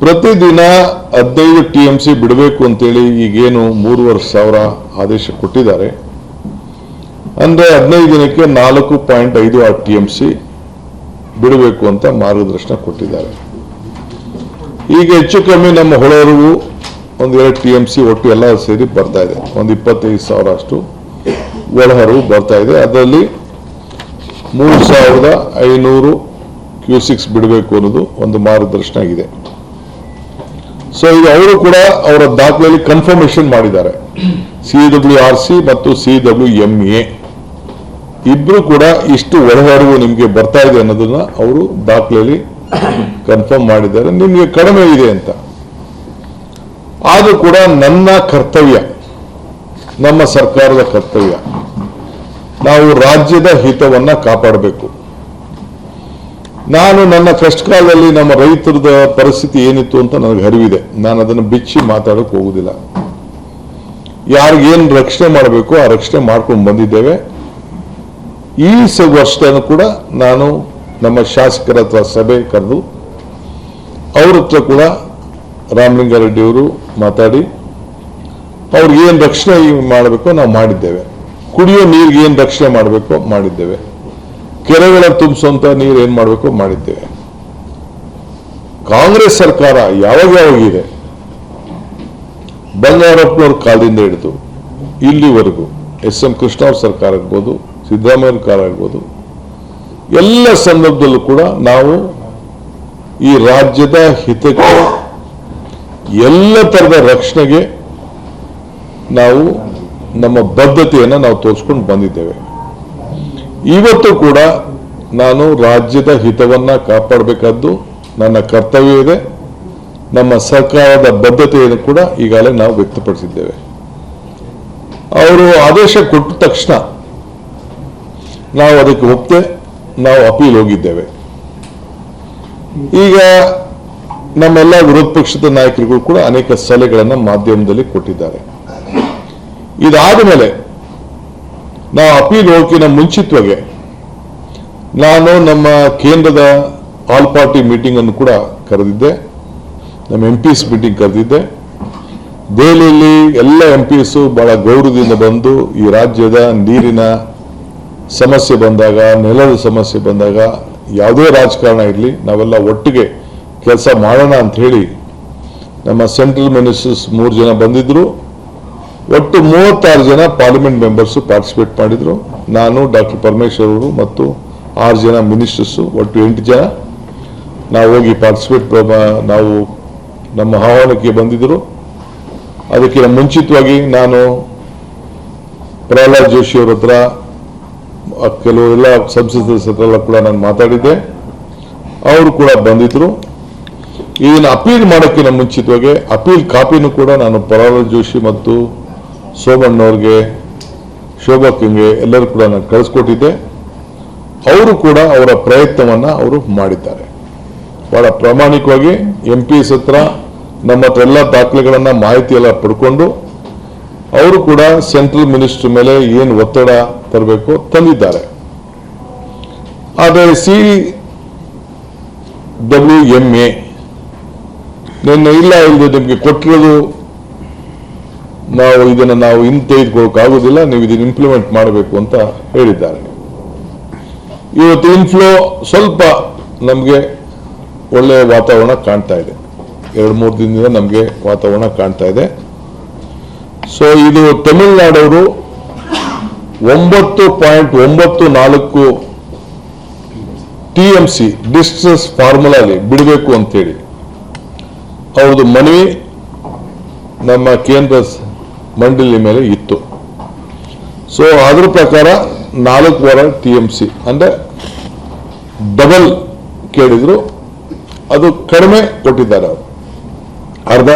ಪ್ರತಿದಿನ 15 TMC ಬಿಡಬೇಕು ಅಂತೇಳಿ ಈಗೇನು 3,500 ಆದೇಶ ಕೊಟ್ಟಿದ್ದಾರೆ. ಅಂದ್ರೆ 15 ದಿನಕ್ಕೆ 4.56 TMC ಬಿಡಬೇಕು ಅಂತ ಮಾರ್ಗದರ್ಶನ ಕೊಟ್ಟಿದ್ದಾರೆ. ಈಗ ಹೆಚ್ಚು ಕಮ್ಮಿ ನಮ್ಮ ಹೊಳಹರಿವು 1-2 TMC ಒಟ್ಟು ಎಲ್ಲ ಸೇರಿ ಬರ್ತಾ ಇದೆ. 25,000 ಅಷ್ಟು ಒಳಹರಿವು ಬರ್ತಾ ಇದೆ. ಅದರಲ್ಲಿ 3,500 ಕ್ಯೂಸಿಕ್ಸ್ ಬಿಡಬೇಕು ಅನ್ನೋದು ಒಂದು ಮಾರ್ಗದರ್ಶನ ಆಗಿದೆ. ಸೊ ಈಗ ಅವರು ಕೂಡ ಅವರ ದಾಖಲೆಯಲ್ಲಿ ಕನ್ಫರ್ಮೇಶನ್ ಮಾಡಿದ್ದಾರೆ. CWRC ಮತ್ತು CWMA ಇಬ್ರು ಕೂಡ ಇಷ್ಟು ಒಳಹರಿವು ನಿಮಗೆ ಬರ್ತಾ ಇದೆ ಅನ್ನೋದನ್ನ ಅವರು ದಾಖಲೆಯಲ್ಲಿ ಕನ್ಫರ್ಮ್ ಮಾಡಿದ್ದಾರೆ. ನಿಮಗೆ ಕಡಿಮೆ ಇದೆ ಅಂತ. ಆದರೂ ಕೂಡ ನನ್ನ ಕರ್ತವ್ಯ, ನಮ್ಮ ಸರ್ಕಾರದ ಕರ್ತವ್ಯ, ನಾವು ರಾಜ್ಯದ ಹಿತವನ್ನ ಕಾಪಾಡಬೇಕು. ನಾನು ನನ್ನ ಕಷ್ಟ ಕಾಲದಲ್ಲಿ ನಮ್ಮ ರೈತರದ ಪರಿಸ್ಥಿತಿ ಏನಿತ್ತು ಅಂತ ನನಗೆ ಅರಿವಿದೆ. ನಾನು ಅದನ್ನು ಬಿಚ್ಚಿ ಮಾತಾಡೋಕೆ ಹೋಗುದಿಲ್ಲ. ಯಾರಿಗೇನು ರಕ್ಷಣೆ ಮಾಡಬೇಕು ಆ ರಕ್ಷಣೆ ಮಾಡ್ಕೊಂಡು ಬಂದಿದ್ದೇವೆ. ಈ ವರ್ಷದಲ್ಲೂ ಕೂಡ ನಾನು ನಮ್ಮ ಶಾಸಕರ ಹತ್ರ ಸಭೆ ಕರೆದು ಅವ್ರ ಹತ್ರ ಕೂಡ ರಾಮಲಿಂಗಾರೆಡ್ಡಿ ಅವರು ಮಾತಾಡಿ ಅವ್ರಿಗೆ ಏನು ರಕ್ಷಣೆ ಮಾಡಬೇಕು ನಾವು ಮಾಡಿದ್ದೇವೆ. ಕುಡಿಯೋ ನೀರಿಗೆ ಏನು ರಕ್ಷಣೆ ಮಾಡಬೇಕು ಮಾಡಿದ್ದೇವೆ. ಕೆರೆಗಳ ತುಂಬಿಸುವಂತ ನೀರು ಏನ್ ಮಾಡಬೇಕು ಮಾಡಿದ್ದೇವೆ. ಕಾಂಗ್ರೆಸ್ ಸರ್ಕಾರ ಯಾವಾಗಿದೆ, ಬಂಗಾರಪ್ಪನವ್ರ ಕಾಲದಿಂದ ಹಿಡಿದು ಇಲ್ಲಿವರೆಗೂ SM ಕೃಷ್ಣ ಅವ್ರ ಸರ್ಕಾರ ಇರ್ಬೋದು, ಸಿದ್ದರಾಮಯ್ಯ ಸರ್ಕಾರ ಇರ್ಬೋದು, ಎಲ್ಲ ಸಂದರ್ಭದಲ್ಲೂ ಕೂಡ ನಾವು ಈ ರಾಜ್ಯದ ಹಿತಕ್ಕೆ ಎಲ್ಲ ತರದ ರಕ್ಷಣೆಗೆ ನಾವು ನಮ್ಮ ಬದ್ಧತೆಯನ್ನು ನಾವು ತೋರಿಸ್ಕೊಂಡು ಬಂದಿದ್ದೇವೆ. ಇವತ್ತು ಕೂಡ ನಾನು ರಾಜ್ಯದ ಹಿತವನ್ನ ಕಾಪಾಡಬೇಕಾದ್ದು ನನ್ನ ಕರ್ತವ್ಯ ಇದೆ. ನಮ್ಮ ಸರ್ಕಾರದ ಬದ್ಧತೆಯನ್ನು ಕೂಡ ಈಗಾಗಲೇ ನಾವು ವ್ಯಕ್ತಪಡಿಸಿದ್ದೇವೆ. ಅವರು ಆದೇಶ ಕೊಟ್ಟ ತಕ್ಷಣ ನಾವು ಅದಕ್ಕೆ ಒಪ್ಪದೆ ನಾವು ಅಪೀಲ್ ಹೋಗಿದ್ದೇವೆ. ಈಗ ನಮ್ಮೆಲ್ಲ ವಿರೋಧ ಪಕ್ಷದ ನಾಯಕರಿಗೂ ಕೂಡ ಅನೇಕ ಸಲಹೆಗಳನ್ನು ಮಾಧ್ಯಮದಲ್ಲಿ ಕೊಟ್ಟಿದ್ದಾರೆ. ಇದಾದ ಮೇಲೆ ನಾವು ಅಪೀಲ್ ಹೋಗಿನ ಮುಂಚಿತವಾಗಿ ನಾನು ನಮ್ಮ ಕೇಂದ್ರದ ಆಲ್ ಪಾರ್ಟಿ ಮೀಟಿಂಗ್ ಅನ್ನು ಕೂಡ ಕರೆದಿದ್ದೆ. ನಮ್ಮ MPs ಮೀಟಿಂಗ್ ಕರೆದಿದ್ದೆ. ದೆಹಲಿಯಲ್ಲಿ ಎಲ್ಲ MPs ಬಹಳ ಗೌರವದಿಂದ ಬಂದು ಈ ರಾಜ್ಯದ ನೀರಿನ ಸಮಸ್ಯೆ ಬಂದಾಗ, ನೆಲದ ಸಮಸ್ಯೆ ಬಂದಾಗ, ಯಾವುದೇ ರಾಜಕಾರಣ ಇರಲಿ ನಾವೆಲ್ಲ ಒಟ್ಟಿಗೆ ಕೆಲಸ ಮಾಡೋಣ ಅಂತ ಹೇಳಿ ನಮ್ಮ ಸೆಂಟ್ರಲ್ ಮಿನಿಸ್ಟರ್ಸ್ 3 ಜನ ಬಂದಿದ್ರು. ಒಟ್ಟು 36 ಜನ ಪಾರ್ಲಿಮೆಂಟ್ ಮೆಂಬರ್ಸ್ ಪಾರ್ಟಿಸಿಪೇಟ್ ಮಾಡಿದ್ರು. ನಾನು, ಡಾಕ್ಟರ್ ಪರಮೇಶ್ವರ್ ಅವರು ಮತ್ತು 6 ಜನ ಮಿನಿಸ್ಟರ್ಸ್, ಒಟ್ಟು 8 ಜನ ನಾವು ಹೋಗಿ ಪಾರ್ಟಿಸಿಪೇಟ್ ನಾವು ನಮ್ಮ ಆಹ್ವಾನಕ್ಕೆ ಬಂದಿದ್ರು. ಅದಕ್ಕಿಂತ ಮುಂಚಿತವಾಗಿ ನಾನು ಪ್ರಹ್ಲಾದ್ ಜೋಶಿ ಅವರ ಹತ್ರ, ಕೆಲವೆಲ್ಲ ಸಂಸದರ ಹತ್ರ ಕೂಡ ನಾನು ಮಾತಾಡಿದ್ದೆ. ಅವರು ಕೂಡ ಬಂದಿದ್ರು. ಇದನ್ನು ಅಪೀಲ್ ಮಾಡೋಕ್ಕಿಂತ ಮುಂಚಿತವಾಗಿ ಅಪೀಲ್ ಕಾಪಿನೂ ಕೂಡ ನಾನು ಪ್ರಹ್ಲಾದ್ ಜೋಶಿ ಮತ್ತು ಸೋಮಣ್ಣವ್ರಿಗೆ, ಶೋಭಾಕ್ಗೆ ಎಲ್ಲರೂ ಕೂಡ ನಾನು ಕಳಿಸ್ಕೊಟ್ಟಿದ್ದೆ. ಅವರು ಕೂಡ ಅವರ ಪ್ರಯತ್ನವನ್ನ ಅವರು ಮಾಡಿದ್ದಾರೆ. ಬಹಳ ಪ್ರಾಮಾಣಿಕವಾಗಿ MPs ಹತ್ರ ನಮ್ಮ ಹತ್ರ ಎಲ್ಲ ದಾಖಲೆಗಳನ್ನ ಮಾಹಿತಿ ಎಲ್ಲ ಪಡ್ಕೊಂಡು ಅವರು ಕೂಡ ಸೆಂಟ್ರಲ್ ಮಿನಿಸ್ಟರ್ ಮೇಲೆ ಏನು ಒತ್ತಡ ತರಬೇಕು ತಂದಿದ್ದಾರೆ. ಆದರೆ CWMA ನಿನ್ನೆ ಇಲ್ಲ ಇಲ್ಲದೆ ನಿಮಗೆ ಕೊಟ್ಟಿರೋದು ನಾವು ಇದನ್ನು ನಾವು ತೆಗೆದುಕೊಳ್ಳೋಕ್ಕಾಗೋದಿಲ್ಲ, ನೀವು ಇದನ್ನು ಇಂಪ್ಲಿಮೆಂಟ್ ಮಾಡಬೇಕು ಅಂತ ಹೇಳಿದ್ದಾರೆ. ಇವತ್ತು ಇನ್ಫ್ಲೋ ಸ್ವಲ್ಪ ನಮಗೆ ಒಳ್ಳೆಯ ವಾತಾವರಣ ಕಾಣ್ತಾ ಇದೆ. 2-3 ದಿನದಿಂದ ನಮಗೆ ವಾತಾವರಣ ಕಾಣ್ತಾ ಇದೆ. ಸೊ ಇದು ತಮಿಳುನಾಡವರು 9.94 TMC ಡಿಸ್ಟ್ರೆಸ್ ಫಾರ್ಮುಲಾಲಿ ಬಿಡಬೇಕು ಅಂತೇಳಿ ಅವ್ರದ್ದು ಮನವಿ ನಮ್ಮ ಕೇಂದ್ರ ಮಂಡಳಿ ಮೇಲೆ ಇತ್ತು. ಸೊ ಅದ್ರ ಪ್ರಕಾರ 4 TMC ಅಂದ್ರೆ ಡಬಲ್ ಕೇಳಿದ್ರು. ಅದು ಕಡಿಮೆ ಕೊಟ್ಟಿದ್ದಾರೆ ಅವರು, ಅರ್ಧ